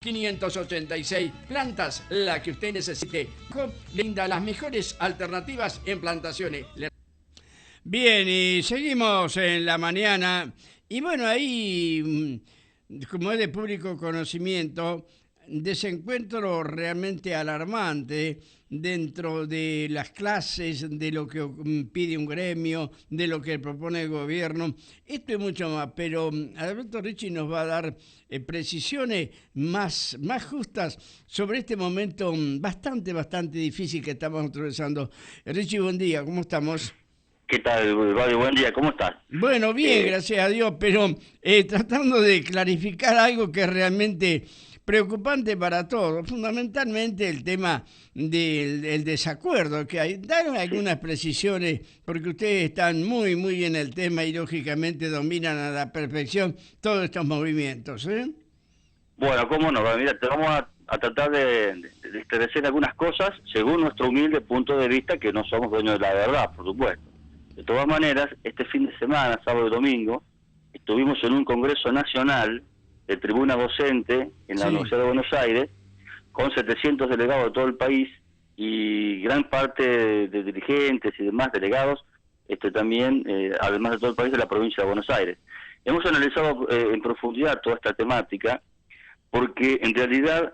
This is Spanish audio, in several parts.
586 plantas, la que usted necesite. Brinda las mejores alternativas en plantaciones. Bien, y seguimos en la mañana. Y bueno, ahí, como es de público conocimiento, desencuentro realmente alarmante dentro de las clases, de lo que pide un gremio, de lo que propone el gobierno. Esto y mucho más, pero Alberto Ricci nos va a dar precisiones más justas sobre este momento bastante difícil que estamos atravesando. Ricci, buen día, ¿cómo estamos? ¿Qué tal, Radio? Buen día, ¿cómo estás? Bueno, bien, gracias a Dios, pero tratando de clarificar algo que es realmente preocupante para todos, fundamentalmente el tema del desacuerdo que hay. Daron Sí. algunas precisiones, porque ustedes están muy en el tema y lógicamente dominan a la perfección todos estos movimientos, ¿eh? Bueno, cómo no, mira, te vamos a tratar de esclarecer algunas cosas según nuestro humilde punto de vista, que no somos dueños de la verdad, por supuesto. De todas maneras, este fin de semana, sábado y domingo, estuvimos en un congreso nacional de tribuna docente en la Sí, Universidad de Buenos Aires, con 700 delegados de todo el país y gran parte de dirigentes y demás delegados, también, además de todo el país, de la provincia de Buenos Aires. Hemos analizado en profundidad toda esta temática, porque en realidad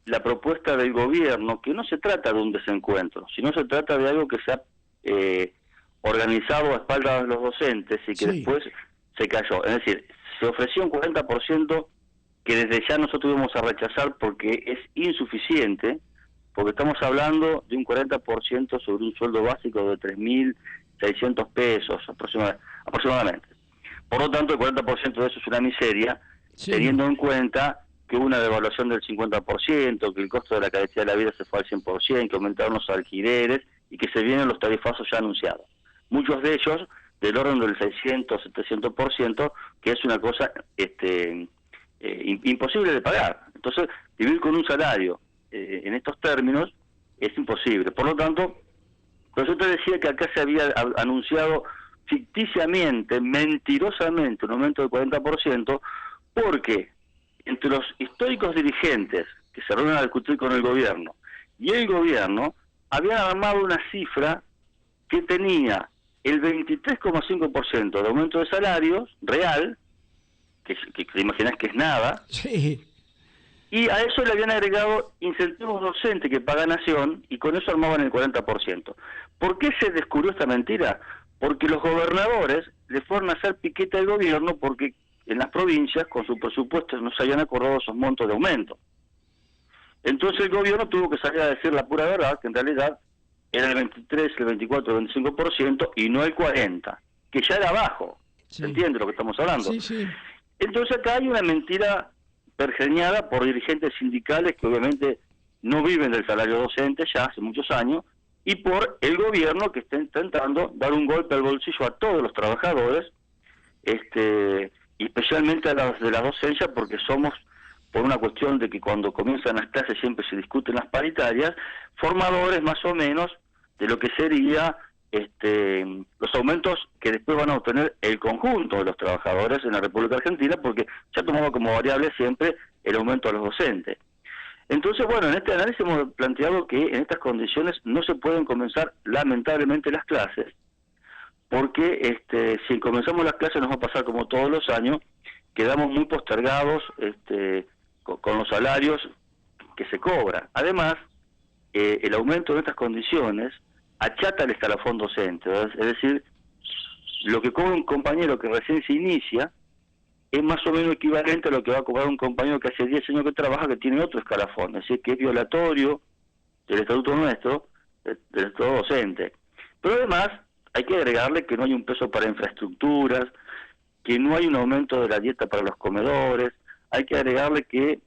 la propuesta del gobierno, que no se trata de un desencuentro, sino se trata de algo que se ha organizado a espaldas de los docentes y que sí, después se cayó. Es decir, se ofreció un 40% que desde ya nosotros íbamos a rechazar porque es insuficiente, porque estamos hablando de un 40% sobre un sueldo básico de 3.600 pesos aproximadamente. Por lo tanto, el 40% de eso es una miseria, sí. teniendo en cuenta que hubo una devaluación del 50%, que el costo de la calidad de la vida se fue al 100%, que aumentaron los alquileres y que se vienen los tarifazos ya anunciados. Muchos de ellos del orden del 600-700%, que es una cosa imposible de pagar. Entonces, vivir con un salario en estos términos es imposible. Por lo tanto, por eso te decía que acá se había anunciado ficticiamente, mentirosamente, un aumento del 40%, porque entre los históricos dirigentes que se reúnen a discutir con el gobierno y el gobierno habían armado una cifra que tenía el 23,5% de aumento de salarios real, que te imaginas que es nada, Sí. y a eso le habían agregado incentivos docentes que paga Nación, y con eso armaban el 40%. ¿Por qué se descubrió esta mentira? Porque los gobernadores le fueron a hacer piquete al gobierno porque en las provincias, con sus presupuestos, no se habían acordado esos montos de aumento. Entonces el gobierno tuvo que salir a decir la pura verdad, que en realidad era el 23, el 24, el 25% y no el 40%, que ya era bajo. ¿Se Sí, entiende lo que estamos hablando? sí, sí. Entonces acá hay una mentira pergeñada por dirigentes sindicales que obviamente no viven del salario docente ya hace muchos años, y por el gobierno que está intentando dar un golpe al bolsillo a todos los trabajadores, y especialmente a las de la docencia, porque somos, por una cuestión de que cuando comienzan las clases siempre se discuten las paritarias, formadores más o menos de lo que sería los aumentos que después van a obtener el conjunto de los trabajadores en la República Argentina, porque se ha tomado como variable siempre el aumento a los docentes. Entonces, bueno, en este análisis hemos planteado que en estas condiciones no se pueden comenzar lamentablemente las clases, porque si comenzamos las clases nos va a pasar como todos los años, quedamos muy postergados con los salarios que se cobran. Además, el aumento de estas condiciones achata el escalafón docente, ¿verdad? Es decir, lo que cobra un compañero que recién se inicia es más o menos equivalente a lo que va a cobrar un compañero que hace 10 años que trabaja, que tiene otro escalafón, es decir, que es violatorio del estatuto nuestro, del estatuto docente. Pero además, hay que agregarle que no hay un peso para infraestructuras, que no hay un aumento de la dieta para los comedores, hay que agregarle que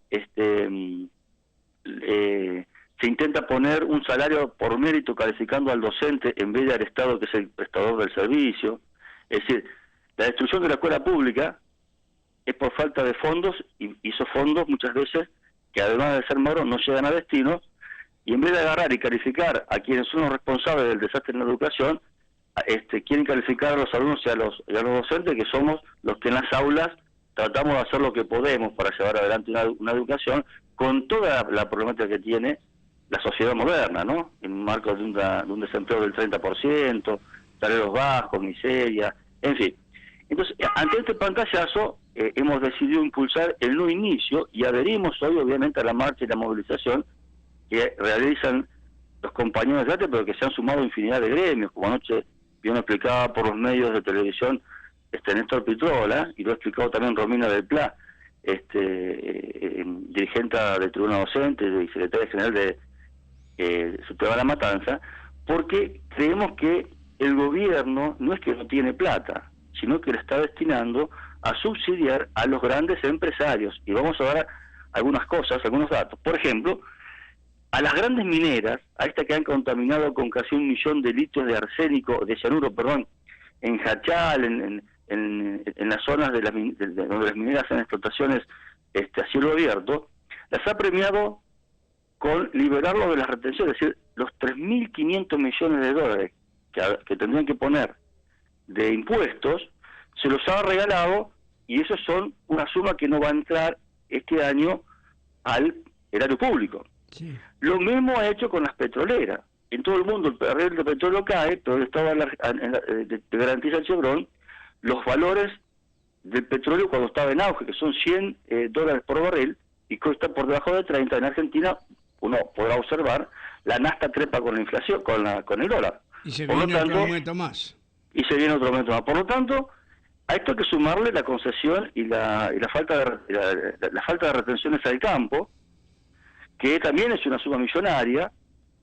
se intenta poner un salario por mérito calificando al docente en vez del Estado, que es el prestador del servicio. Es decir, la destrucción de la escuela pública es por falta de fondos, y esos fondos muchas veces, que además de ser moros, no llegan a destino, y en vez de agarrar y calificar a quienes son los responsables del desastre en la educación, quieren calificar a los alumnos y a los docentes, que somos los que en las aulas tratamos de hacer lo que podemos para llevar adelante una educación con toda la problemática que tiene la sociedad moderna, ¿no? En un marco de un desempleo del 30%, salarios bajos, miseria, en fin. Entonces, ante este pantallazo, hemos decidido impulsar el no inicio y adherimos hoy, obviamente, a la marcha y la movilización que realizan los compañeros de ATE, pero que se han sumado infinidad de gremios, como anoche bien explicaba por los medios de televisión Néstor Pitrola, y lo ha explicado también Romina del Pla, dirigente del Tribunal Docente y secretaria general de Subtema La Matanza, porque creemos que el gobierno no es que no tiene plata, sino que lo está destinando a subsidiar a los grandes empresarios. Y vamos a dar algunas cosas, algunos datos. Por ejemplo, a las grandes mineras, a estas que han contaminado con casi 1 millón de litros de arsénico, de cianuro, perdón, en Jachal, en las zonas de donde las mineras hacen explotaciones a cielo abierto, las ha premiado con liberarlo de las retenciones, es decir, los 3.500 millones de dólares que tendrían que poner de impuestos, se los ha regalado, y eso son una suma que no va a entrar este año al erario público. Sí. Lo mismo ha hecho con las petroleras. En todo el mundo el barril de petróleo cae, pero el Estado garantiza el Chevron los valores del petróleo cuando estaba en auge, que son $100 por barril, y cuesta por debajo de 30. En Argentina, uno podrá observar, la nafta trepa con la inflación, con el dólar. Y se viene otro aumento más. Y se viene otro aumento más. Por lo tanto, a esto hay que sumarle la concesión y la falta de retenciones al campo, que también es una suma millonaria,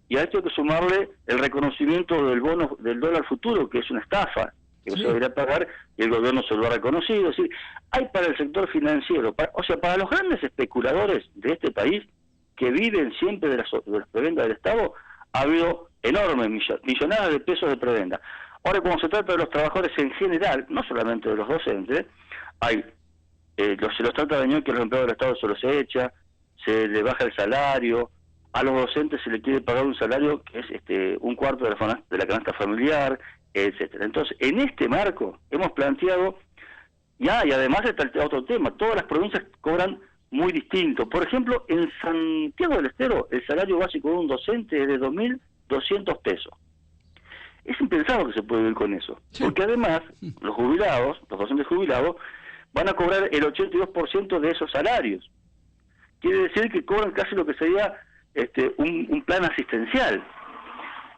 y a esto hay que sumarle el reconocimiento del bono del dólar futuro, que es una estafa, que no se debería pagar, y el gobierno se lo ha reconocido. Es decir, hay para el sector financiero, para los grandes especuladores de este país, que viven siempre de las prebendas del Estado, ha habido enormes millonadas de pesos de prebenda. Ahora, cuando se trata de los trabajadores en general, no solamente de los docentes, se los trata de que los empleados del Estado se los echa, se le baja el salario, a los docentes se le quiere pagar un salario que es un cuarto de la canasta familiar, etcétera. Entonces, en este marco hemos planteado, y además está otro tema, todas las provincias cobran muy distinto. Por ejemplo, en Santiago del Estero, el salario básico de un docente es de 2.200 pesos. Es impensable que se pueda vivir con eso, sí. Porque además, los docentes jubilados, van a cobrar el 82% de esos salarios. Quiere decir que cobran casi lo que sería un plan asistencial.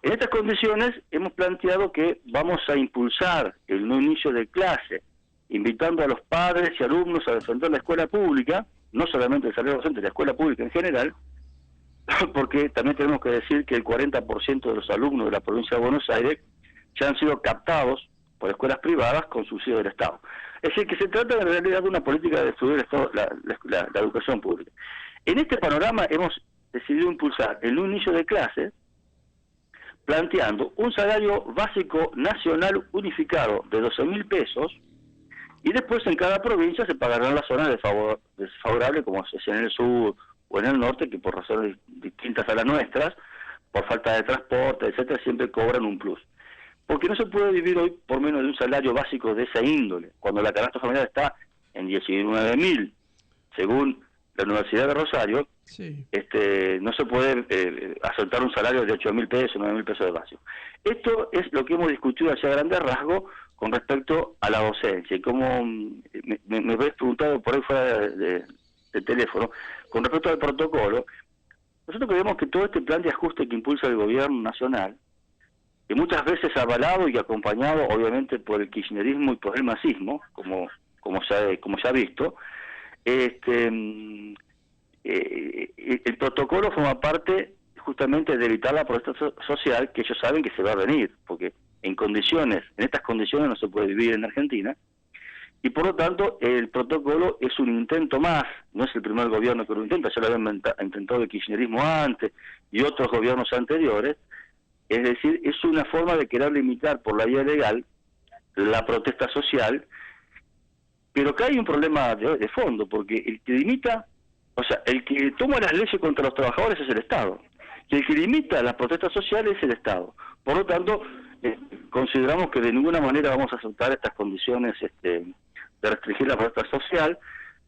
En estas condiciones hemos planteado que vamos a impulsar el no inicio de clase, invitando a los padres y alumnos a defender la escuela pública, no solamente el salario docente, la escuela pública en general, porque también tenemos que decir que el 40% de los alumnos de la provincia de Buenos Aires ya han sido captados por escuelas privadas con subsidio del Estado. Es decir, que se trata en realidad de una política de destruir el Estado, la educación pública. En este panorama hemos decidido impulsar el inicio de clases, planteando un salario básico nacional unificado de 12.000 pesos, y después en cada provincia se pagarán las zonas desfavorables, como es en el sur o en el norte, que por razones distintas a las nuestras, por falta de transporte, etcétera, siempre cobran un plus. Porque no se puede vivir hoy por menos de un salario básico de esa índole, cuando la canasta familiar está en 19.000, según la Universidad de Rosario. Sí. No se puede aceptar un salario de 8.000 pesos, 9.000 pesos de básico. Esto es lo que hemos discutido hacia grandes rasgos con respecto a la docencia. Y como me habéis preguntado por ahí fuera de teléfono, con respecto al protocolo, nosotros creemos que todo este plan de ajuste que impulsa el gobierno nacional, que muchas veces avalado y acompañado obviamente por el kirchnerismo y por el masismo, como se ha visto, el protocolo forma parte justamente de evitar la protesta social, que ellos saben que se va a venir, porque en estas condiciones no se puede vivir en Argentina, y por lo tanto el protocolo es un intento más, no es el primer gobierno que lo intenta, ya lo había intentado el kirchnerismo antes y otros gobiernos anteriores. Es decir, es una forma de querer limitar por la vía legal la protesta social, pero que hay un problema de fondo, porque el que limita, el que toma las leyes contra los trabajadores es el Estado, y el que limita las protestas sociales es el Estado. Por lo tanto, consideramos que de ninguna manera vamos a aceptar estas condiciones de restringir la protesta social.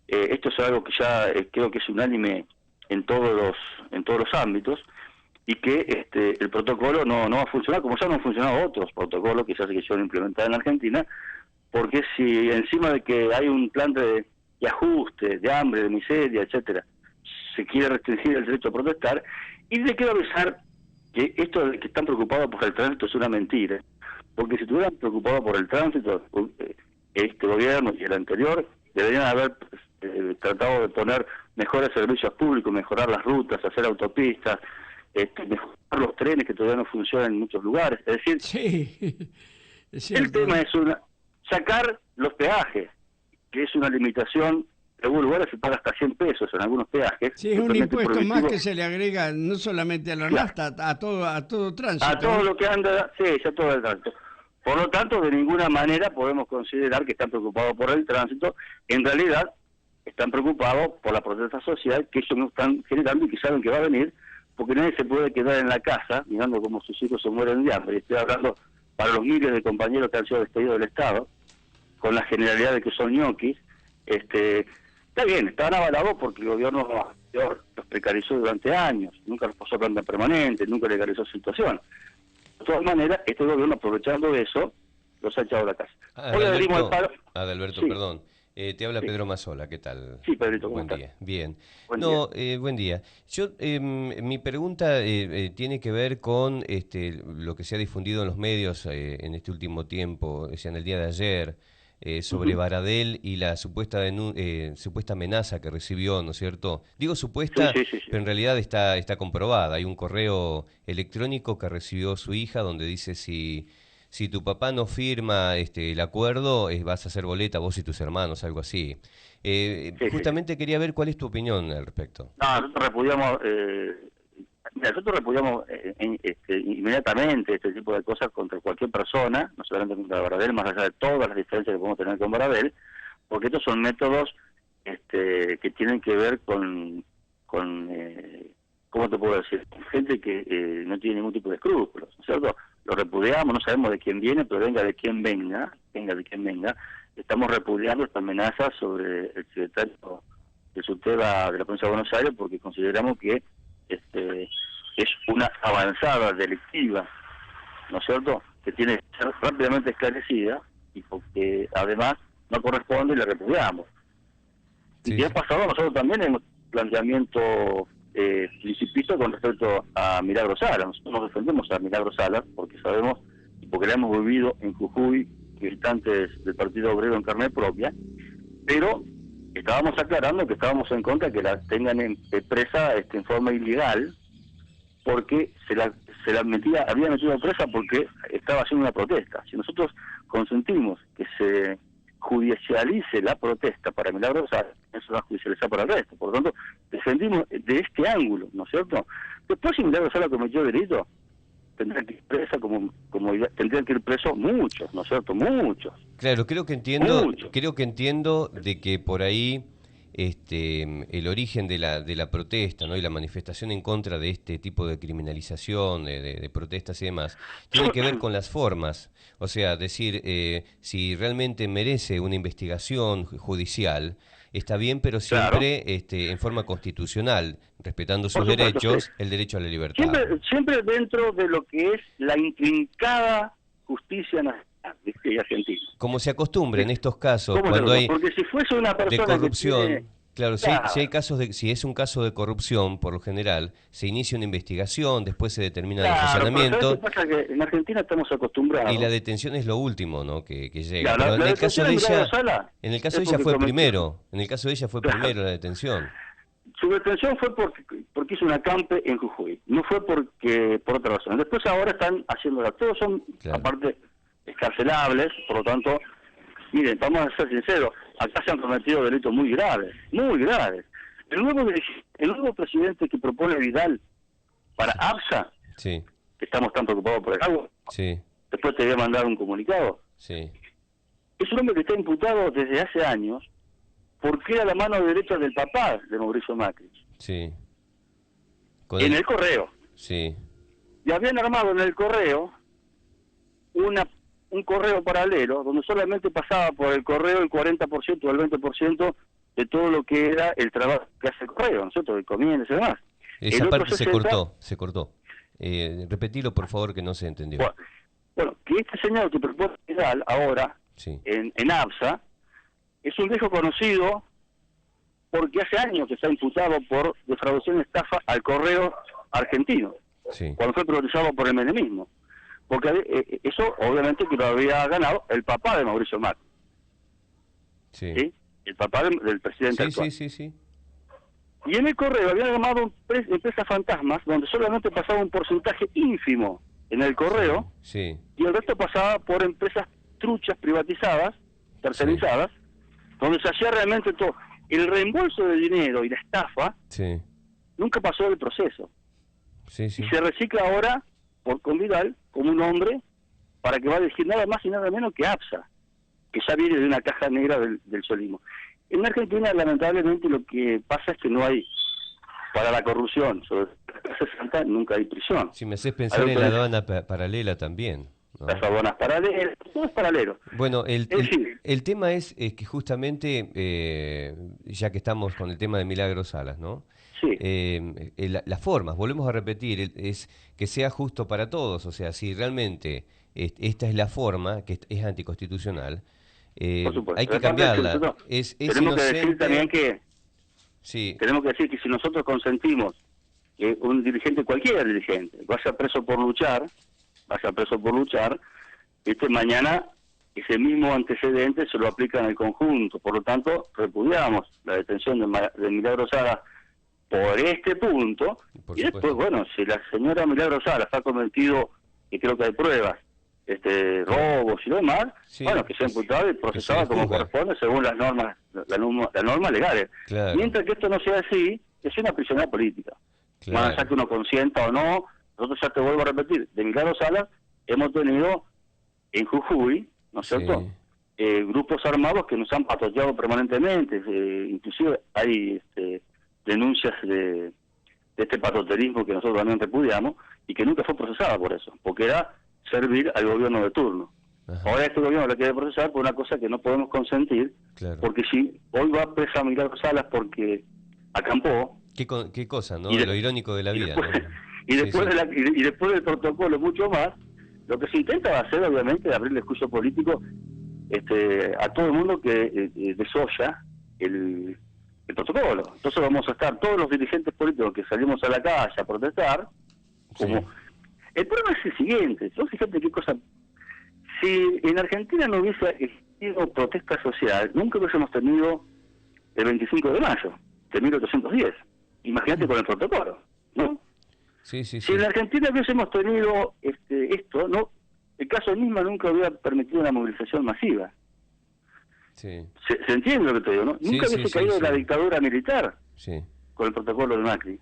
Esto es algo que ya creo que es unánime en todos los ámbitos, y que el protocolo no va a funcionar, como ya no han funcionado otros protocolos que ya se quisieron implementar en Argentina, porque si encima de que hay un plan de ajuste, de hambre, de miseria, etcétera, se quiere restringir el derecho a protestar. Y le quiero avisar que esto de que están preocupados por el tránsito es una mentira, porque si estuvieran preocupados por el tránsito, este gobierno y el anterior deberían haber tratado de poner mejores servicios públicos, mejorar las rutas, hacer autopistas, mejorar los trenes que todavía no funcionan en muchos lugares. Es decir, Sí, es el cierto. tema es sacar los peajes, que es una limitación. En algunos lugares se paga hasta 100 pesos en algunos peajes. Sí, es un totalmente impuesto más prohibitivo. que se le agrega no solamente a la Claro. nafta, a todo tránsito. A todo lo que anda, sí, ya todo el tránsito. Por lo tanto, de ninguna manera podemos considerar que están preocupados por el tránsito. En realidad, están preocupados por la protesta social que ellos no están generando y que saben que va a venir, porque nadie se puede quedar en la casa mirando cómo sus hijos se mueren de hambre. Estoy hablando para los miles de compañeros que han sido despedidos del Estado, con la generalidad de que son ñoquis. Está bien, estaban avalados porque el gobierno anterior los precarizó durante años, nunca los pasó a planta permanente, nunca legalizó situación. De todas maneras, este gobierno, aprovechando eso, los ha echado a la casa. Hoy adherimos al paro. Adalberto, Sí. perdón. Te habla Sí. Pedro Mazzola, ¿qué tal? Sí, Pedrito, ¿cómo Buen estás? día, bien. Buen Buen día. Yo, mi pregunta tiene que ver con lo que se ha difundido en los medios en este último tiempo, o sea, en el día de ayer, sobre Baradel y la supuesta amenaza que recibió, ¿no es cierto? Digo supuesta, Sí. pero en realidad está comprobada. Hay un correo electrónico que recibió su hija donde dice si tu papá no firma el acuerdo, vas a hacer boleta vos y tus hermanos, algo así. Justamente quería ver cuál es tu opinión al respecto. No, nosotros repudiamos inmediatamente este tipo de cosas contra cualquier persona, no solamente contra Baradel, más allá de todas las diferencias que podemos tener con Baradel, porque estos son métodos que tienen que ver con ¿cómo te puedo decir? Gente que no tiene ningún tipo de escrúpulos, ¿no es cierto? Lo repudiamos, no sabemos de quién viene, pero venga de quién venga, estamos repudiando esta amenaza sobre el secretario de SUTEBA de la provincia de Buenos Aires, porque consideramos que es una avanzada delictiva, ¿no es cierto?, que tiene que ser rápidamente esclarecida y porque además no corresponde y la repudiamos. Sí, Y ya sí. pasado nosotros también hemos planteamiento principista con respecto a Milagro Salas. Nosotros nos defendemos a Milagro Salas porque sabemos y porque la hemos vivido en Jujuy, militantes del Partido Obrero en carne propia, pero estábamos aclarando que estábamos en contra que la tengan presa en forma ilegal, porque se la había metido presa porque estaba haciendo una protesta. Si nosotros consentimos que se judicialice la protesta para Milagro Salas, eso va a judicializar para el resto. Por lo tanto, defendimos de este ángulo, ¿no es cierto? Después, si Milagro Salas cometió delito, tendrían que ir presa como tendrían que ir presos muchos, ¿no es cierto? Muchos. Claro, creo que entiendo Mucho. de que por ahí el origen de la protesta, ¿no? Y la manifestación en contra de este tipo de criminalización, de protestas y demás, tiene que ver con las formas. O sea, decir, si realmente merece una investigación judicial, está bien, pero siempre en forma constitucional, respetando sus Por supuesto, derechos, sí. el derecho a la libertad. Siempre dentro de lo que es la intrincada justicia nacional y argentina. Como se acostumbra en estos casos, ¿Cómo cuando se hay Porque si fuese una de persona corrupción, que tiene... claro, Claro. si es un caso de corrupción, por lo general, se inicia una investigación, después se determina el Claro, pero ¿sabes allanamiento, qué pasa? Que en Argentina estamos acostumbrados. y la detención es lo último, ¿no? que llega. Claro, Pero en la el caso detención de de Milagro ella, Sala en el caso de es ella porque fue cometió- primero, en el caso de ella fue Claro. primero la detención. Su detención fue porque hizo un acampe en Jujuy, no fue por otra razón. Después ahora están haciéndola. Todos son, Claro. aparte, escarcelables, por lo tanto, miren, vamos a ser sinceros, acá se han cometido delitos muy graves, muy graves. El nuevo presidente que propone Vidal para ABSA, Sí, que estamos tan preocupados por el agua, sí, después te voy a mandar un comunicado, sí, es un hombre que está imputado desde hace años porque era la mano derecha del papá de Mauricio Macri, sí. Con en el correo. Sí, Y habían armado en el correo una un correo paralelo donde solamente pasaba por el correo el 40% o el 20% de todo lo que era el trabajo que hace el correo, ¿no es cierto?, de encomiendas y demás. Esa El otro parte 60, se cortó. Repetilo, por favor, que no se entendió. bueno, que este señor que propone Vidal ahora Sí, en ABSA es un viejo conocido porque hace años que está imputado por defraudación y estafa al correo argentino, sí, cuando fue privatizado por el menemismo. Porque eso obviamente que lo había ganado el papá de Mauricio Macri, sí. ¿sí? El papá del presidente Sí, actual. sí, sí, sí. Y en el correo habían llamado empresas fantasmas donde solamente pasaba un porcentaje ínfimo en el correo Sí, y el resto pasaba por empresas truchas privatizadas, tercerizadas, donde se hacía realmente todo. El reembolso de dinero y la estafa sí, nunca pasó del proceso. sí, sí. Y se recicla ahora con Vidal como un hombre para que va a dirigir nada más y nada menos que ABSA, que ya viene de una caja negra del solismo. En Argentina, lamentablemente, lo que pasa es que no hay, para la corrupción, sobre la clase santa, nunca hay prisión. Si me haces pensar Hay en la aduana paralela también, ¿no? las aduanas paralelas, todo es paralelo. Bueno, Es decir, el tema es que justamente, ya que estamos con el tema de Milagros Salas, ¿no? sí, Las formas, volvemos a repetir, es que sea justo para todos, o sea, si realmente esta es la forma, que es anticonstitucional, por supuesto. hay que Aparte, cambiarla. nosotros Es tenemos que decir inocente. también que Sí, tenemos que decir que si nosotros consentimos que un dirigente, cualquier dirigente, vaya preso por luchar, mañana ese mismo antecedente se lo aplican al conjunto. Por lo tanto, repudiamos la detención de Milagros Salas por este punto. por Y después, supuesto. bueno, si la señora Milagros Salas ha cometido, y creo que hay pruebas, robos y demás, Sí, bueno, que sea imputada y procesada como juzgue. corresponde según las normas, las normas legales. Claro. Mientras que esto no sea así, es una prisionera política. Claro. Más allá que uno consienta o no, nosotros, ya te vuelvo a repetir, de Milagros Salas hemos tenido en Jujuy, ¿no es Sí. cierto?, grupos armados que nos han patoteado permanentemente, inclusive hay denuncias de este patoterismo que nosotros también repudiamos y que nunca fue procesada por eso, porque era servir al gobierno de turno. Ajá. Ahora este gobierno la quiere procesar por una cosa que no podemos consentir, Claro. porque si hoy va presa Milagros Salas porque acampó, ¿Qué cosa, ¿no? Y Lo irónico de la vida, después, ¿no? y después, Sí, sí. y después del protocolo mucho más, lo que se intenta va a ser obviamente abrirle juicio político a todo el mundo que desoya el protocolo. Entonces vamos a estar todos los dirigentes políticos que salimos a la calle a protestar, como Sí. el problema es el siguiente, yo fíjate qué cosa, si en Argentina no hubiese existido protesta social, nunca hubiésemos tenido el 25 de mayo de 1810. Imagínate con el protocolo, ¿no? Sí, sí, Si sí. en la Argentina hubiésemos tenido esto, no, el caso Nisma nunca hubiera permitido una movilización masiva. Sí, ¿Se entiende lo que te digo, no? Sí, Nunca sí, hubiese sí, caído sí. la dictadura militar sí, con el protocolo de Macri,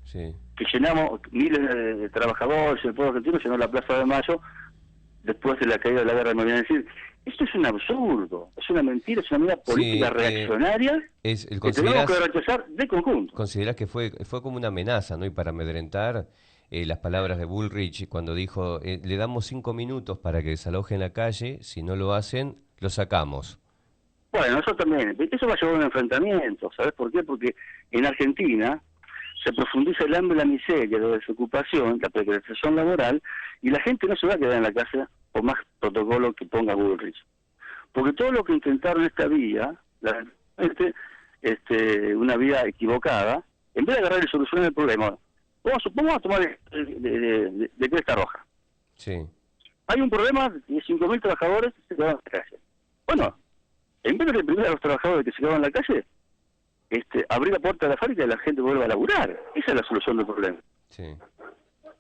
sí. que llenamos miles de trabajadores, el pueblo argentino llenó la Plaza de Mayo después de la caída de la guerra de Malvinas. Es decir, esto es un absurdo, es una mentira, es una medida política reaccionaria que tenemos ¿Considerás que rechazar de conjunto. que fue como una amenaza, ¿no? Y para amedrentar las palabras de Bullrich cuando dijo, le damos 5 minutos para que desalojen la calle, si no lo hacen, lo sacamos. Bueno, eso también, eso va a llevar a un enfrentamiento, ¿sabes por qué? Porque en Argentina se profundiza el hambre, la miseria, la desocupación, la precarización laboral, y la gente no se va a quedar en la casa por más protocolo que ponga Bullrich. Porque todo lo que intentaron esta vía, una vía equivocada, en vez de agarrar y solucionar el problema, vamos a tomar de Cresta Roja. Sí, Hay un problema de 5.000 trabajadores que se quedaron en la calle. Bueno, en vez de reprimir a los trabajadores que se quedaron en la calle, abrir la puerta de la fábrica y la gente vuelva a laburar. Esa es la solución del problema. sí,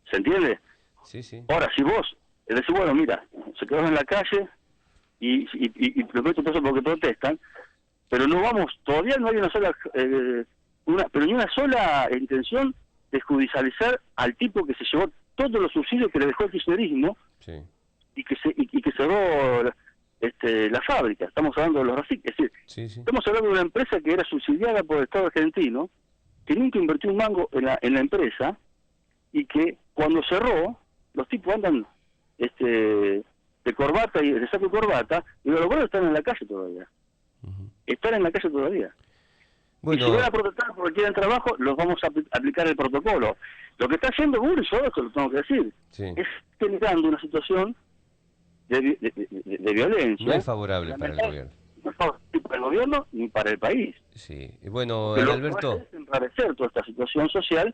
¿Se entiende? sí, sí. Ahora, si vos decís, bueno, mira, se quedaron en la calle y lo meto preso porque protestan, pero no vamos, todavía no hay una sola, pero ni una sola intención de judicializar al tipo que se llevó todos los subsidios que le dejó el kirchnerismo Sí, y que cerró la fábrica. Estamos hablando de los RACIC, es decir, sí, sí. estamos hablando de una empresa que era subsidiada por el Estado argentino, que nunca invirtió un mango en la empresa y que cuando cerró, los tipos andan de corbata y de saco y corbata, y los buenos están en la calle todavía. Están en la calle todavía. Bueno, Y si van a protestar porque quieren trabajo, los vamos a aplicar el protocolo. Lo que está haciendo Burso, eso lo tengo que decir, sí, es generando una situación de violencia. no es favorable para el gobierno. No es favorable ni para el gobierno ni para el país. Sí, y bueno, Que lo que Alberto. hace es enrarecer toda esta situación social,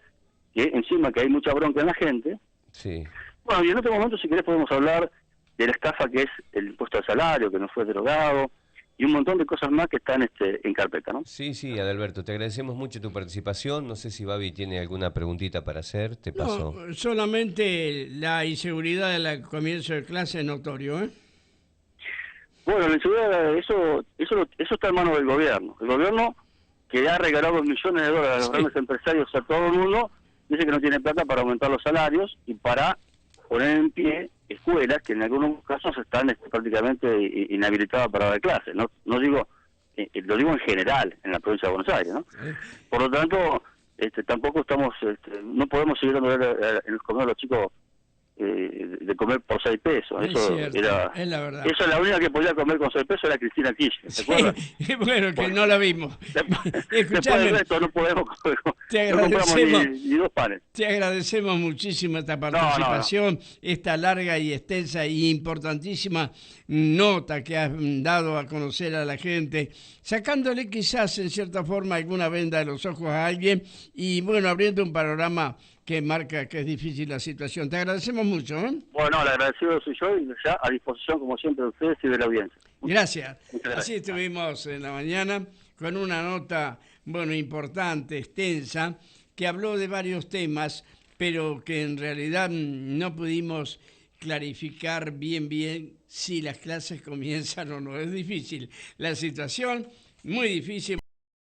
que encima que hay mucha bronca en la gente. Sí. Bueno, y en otro momento, si querés, podemos hablar de la estafa que es el impuesto al salario, que no fue derogado, y un montón de cosas más que están en carpeta, ¿no? Sí, sí, Adalberto, te agradecemos mucho tu participación. No sé si Babi tiene alguna preguntita para hacer. Te paso. No, solamente la inseguridad del comienzo de clase es notorio, ¿eh? Bueno, la inseguridad, eso está en manos del gobierno. El gobierno, que ha regalado millones de dólares a los grandes empresarios, a todo el mundo, dice que no tiene plata para aumentar los salarios y para poner en pie escuelas que en algunos casos están prácticamente inhabilitadas para dar clases. No digo, lo digo en general, en la provincia de Buenos Aires, ¿no? Por lo tanto, tampoco estamos, no podemos seguir dando en comer a los chicos de comer por 6 pesos. Es Eso cierto, era, es la verdad. eso la única que podía comer con 6 pesos era Cristina Kirchner, ¿te acuerdas? Sí, bueno, que no la vimos. Después Escuchame, del resto no podemos comer, te no compramos agradecemos. ni 2 panes. Te agradecemos muchísimo esta participación, esta larga y extensa y importantísima nota que has dado a conocer a la gente, sacándole quizás en cierta forma alguna venda de los ojos a alguien y bueno, abriendo un panorama que marca que es difícil la situación. Te agradecemos mucho, ¿eh? Bueno, el agradecido soy yo y ya a disposición como siempre de ustedes y de la audiencia. Gracias. Muchas gracias. Así estuvimos en la mañana con una nota, bueno, importante, extensa, que habló de varios temas, pero que en realidad no pudimos clarificar bien si las clases comienzan o no. Es difícil la situación, muy difícil.